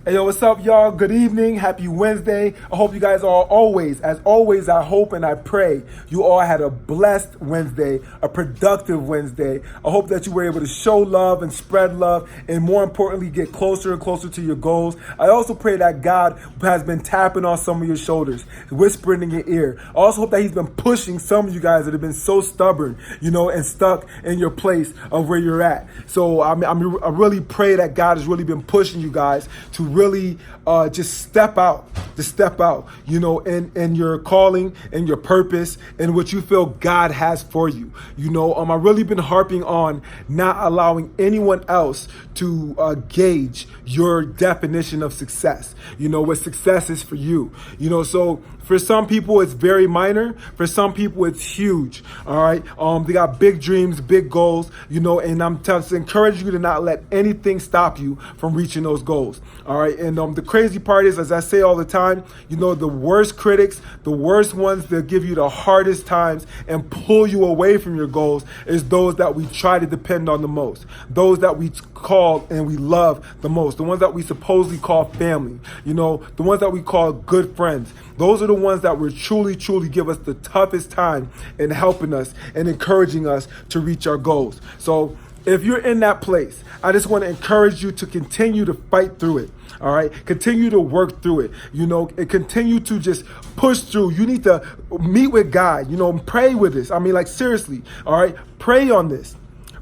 Hey, yo, what's up, y'all? Good evening. Happy Wednesday. I hope you guys are always, as always, I hope and I pray you all had a blessed Wednesday, a productive Wednesday. I hope that you were able to show love and spread love and more importantly, get closer and closer to your goals. I also pray that God has been tapping on some of your shoulders, whispering in your ear. I also hope that he's been pushing some of you guys that have been so stubborn, and stuck in your place of where you're at. So I really pray that God has really been pushing you guys to really just step out, in your calling and your purpose and what you feel God has for you. I've really been harping on not allowing anyone else to gauge your definition of success, what success is for you. So for some people, it's very minor. For some people, it's huge. All right. They got big dreams, big goals, and I'm to encourage you to not let anything stop you from reaching those goals. All right. And the crazy part is, as I say all the time, the worst critics, the worst ones that give you the hardest times and pull you away from your goals is those that we try to depend on the most, those that we call and we love the most, the ones that we supposedly call family, the ones that we call good friends. Those are the ones that will truly give us the toughest time in helping us and encouraging us to reach our goals. So if you're in that place, I just want to encourage you to continue to fight through it. All right. Continue to work through it, and continue to just push through. You need to meet with God, pray with this. Seriously. All right. Pray on this.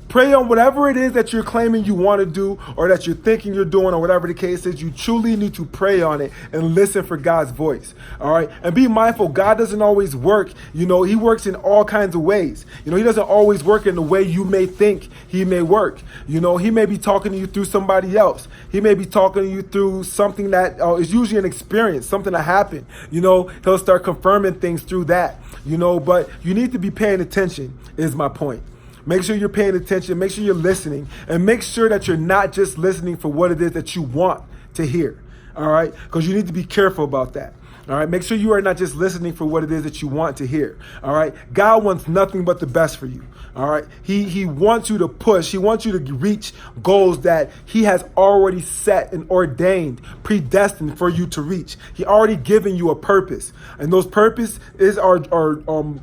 Pray on whatever it is that you're claiming you want to do or that you're thinking you're doing or whatever the case is. You truly need to pray on it and listen for God's voice. All right. And be mindful. God doesn't always work. He works in all kinds of ways. He doesn't always work in the way you may think he may work. He may be talking to you through somebody else. He may be talking to you through something that is usually an experience, something that happened. He'll start confirming things through that, but you need to be paying attention is my point. Make sure you're paying attention, make sure you're listening, and make sure that you're not just listening for what it is that you want to hear, all right? Because you need to be careful about that, all right? Make sure you are not just listening for what it is that you want to hear, all right? God wants nothing but the best for you, all right? He wants you to push. He wants you to reach goals that he has already set and ordained, predestined for you to reach. He already given you a purpose, and those purposes are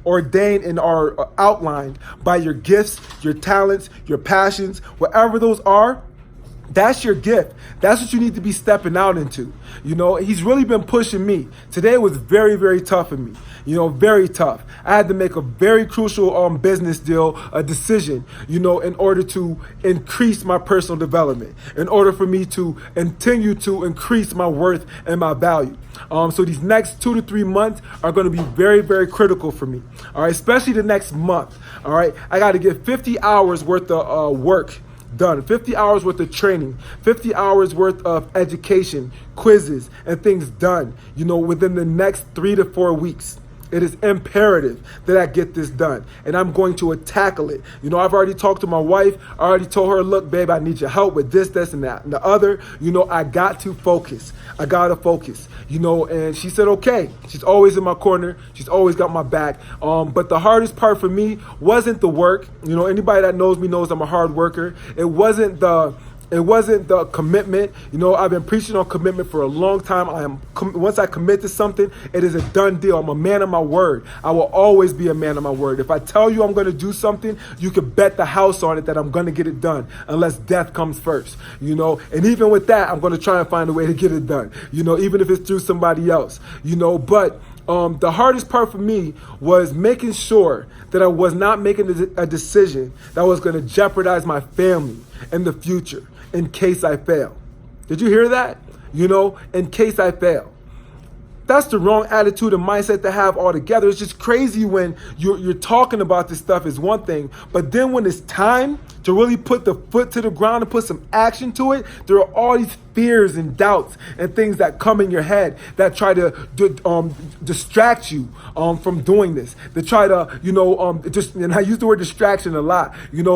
ordained and are outlined by your gifts, your talents, your passions, whatever those are. That's your gift. That's what you need to be stepping out into. He's really been pushing me. Today was very, very tough for me. Very tough. I had to make a very crucial business deal, a decision, in order to increase my personal development, in order for me to continue to increase my worth and my value. So these next 2 to 3 months are going to be very, very critical for me. All right, especially the next month. All right, I got to get 50 hours worth of work done, 50 hours worth of training, 50 hours worth of education, quizzes, and things done, within the next 3 to 4 weeks. It is imperative that I get this done, and I'm going to tackle it. I've already talked to my wife. I already told her, look, babe, I need your help with this, and that, and the other. I got to focus. I got to focus, and she said, okay. She's always in my corner. She's always got my back. But the hardest part for me wasn't the work. Anybody that knows me knows I'm a hard worker. It wasn't the commitment. I've been preaching on commitment for a long time. Once I commit to something, it is a done deal. I'm a man of my word. I will always be a man of my word. If I tell you I'm going to do something, you can bet the house on it that I'm going to get it done, unless death comes first. And even with that, I'm going to try and find a way to get it done. Even if it's through somebody else. But the hardest part for me was making sure that I was not making a decision that was going to jeopardize my family in the future in case I fail. Did you hear that? In case I fail. That's the wrong attitude and mindset to have altogether. It's just crazy when you're talking about this stuff is one thing, but then when it's time to really put the foot to the ground and put some action to it, there are all these fears and doubts and things that come in your head that try to distract you from doing this. They try to, and I use the word distraction a lot,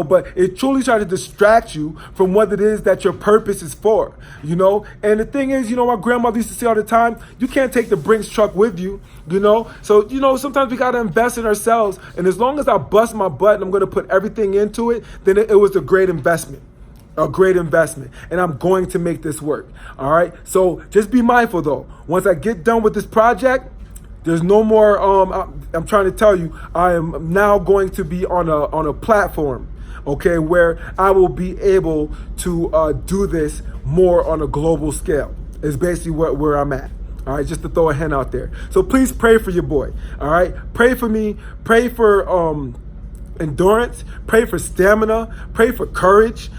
but it truly tries to distract you from what it is that your purpose is for, And the thing is, my grandmother used to say all the time, you can't take the Brinks truck with you, So, sometimes we got to invest in ourselves. And as long as I bust my butt and I'm going to put everything into it, then it was a great investment. a great investment, and I'm going to make this work. All right. So just be mindful though. Once I get done with this project, there's no more. I'm trying to tell you, I am now going to be on a platform, okay, where I will be able to do this more on a global scale. Is basically where I'm at. All right, just to throw a hint out there. So please pray for your boy. All right, pray for me. Pray for endurance, pray for stamina, pray for courage,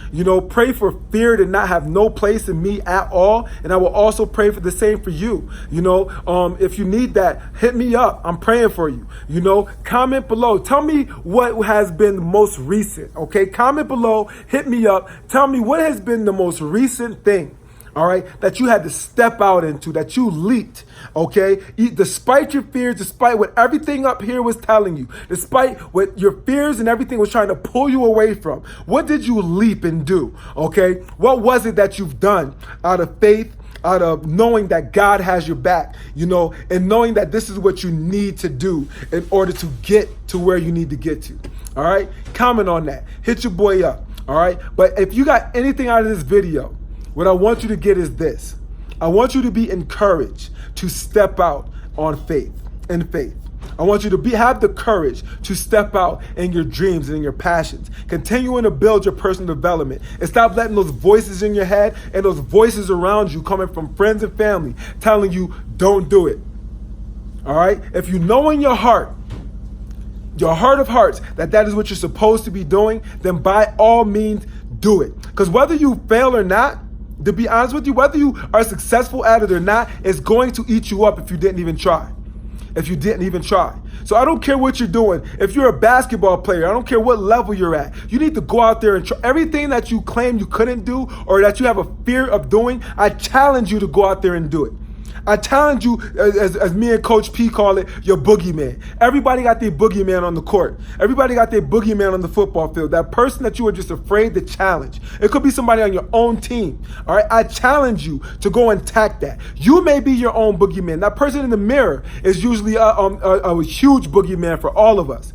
pray for fear to not have no place in me at all. And I will also pray for the same for you. If you need that, hit me up. I'm praying for you. Comment below. Tell me what has been the most recent. Okay, comment below, hit me up. Tell me what has been the most recent thing, all right, that you had to step out into, that you leaped, okay? Despite your fears, despite what everything up here was telling you, despite what your fears and everything was trying to pull you away from, what did you leap and do, okay? What was it that you've done out of faith, out of knowing that God has your back, and knowing that this is what you need to do in order to get to where you need to get to, all right? Comment on that. Hit your boy up, all right? But if you got anything out of this video, what I want you to get is this. I want you to be encouraged to step out in faith. I want you to have the courage to step out in your dreams and in your passions, continuing to build your personal development, and stop letting those voices in your head and those voices around you coming from friends and family telling you don't do it. All right? If you know in your heart of hearts, that is what you're supposed to be doing, then by all means do it. Because whether you fail or not, to be honest with you, whether you are successful at it or not, it's going to eat you up if you didn't even try. So I don't care what you're doing. If you're a basketball player, I don't care what level you're at. You need to go out there and try. Everything that you claim you couldn't do or that you have a fear of doing, I challenge you to go out there and do it. I challenge you, as me and Coach P call it, your boogeyman. Everybody got their boogeyman on the court. Everybody got their boogeyman on the football field. That person that you are just afraid to challenge. It could be somebody on your own team. All right, I challenge you to go and attack that. You may be your own boogeyman. That person in the mirror is usually a huge boogeyman for all of us.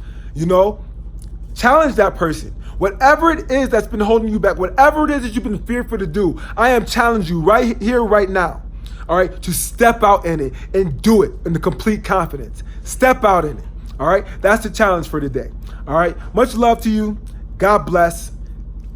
Challenge that person. Whatever it is that's been holding you back, whatever it is that you've been fearful to do, I am challenging you right here, right now. All right, to step out in it and do it in the complete confidence. Step out in it. All right, that's the challenge for today. All right, much love to you. God bless.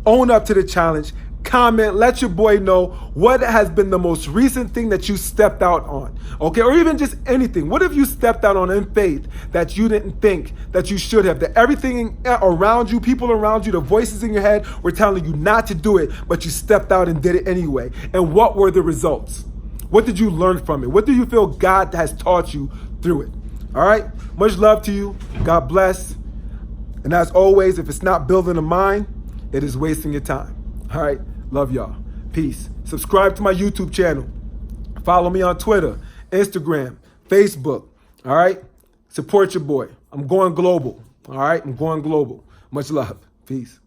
Own up to the challenge. Comment. Let your boy know what has been the most recent thing that you stepped out on. Okay, or even just anything. What have you stepped out on in faith that you didn't think that you should have? That everything around you, people around you, the voices in your head were telling you not to do it, but you stepped out and did it anyway. And what were the results? What did you learn from it? What do you feel God has taught you through it? All right? Much love to you. God bless. And as always, if it's not building a mind, it is wasting your time. All right? Love y'all. Peace. Subscribe to my YouTube channel. Follow me on Twitter, Instagram, Facebook. All right? Support your boy. I'm going global. All right? I'm going global. Much love. Peace.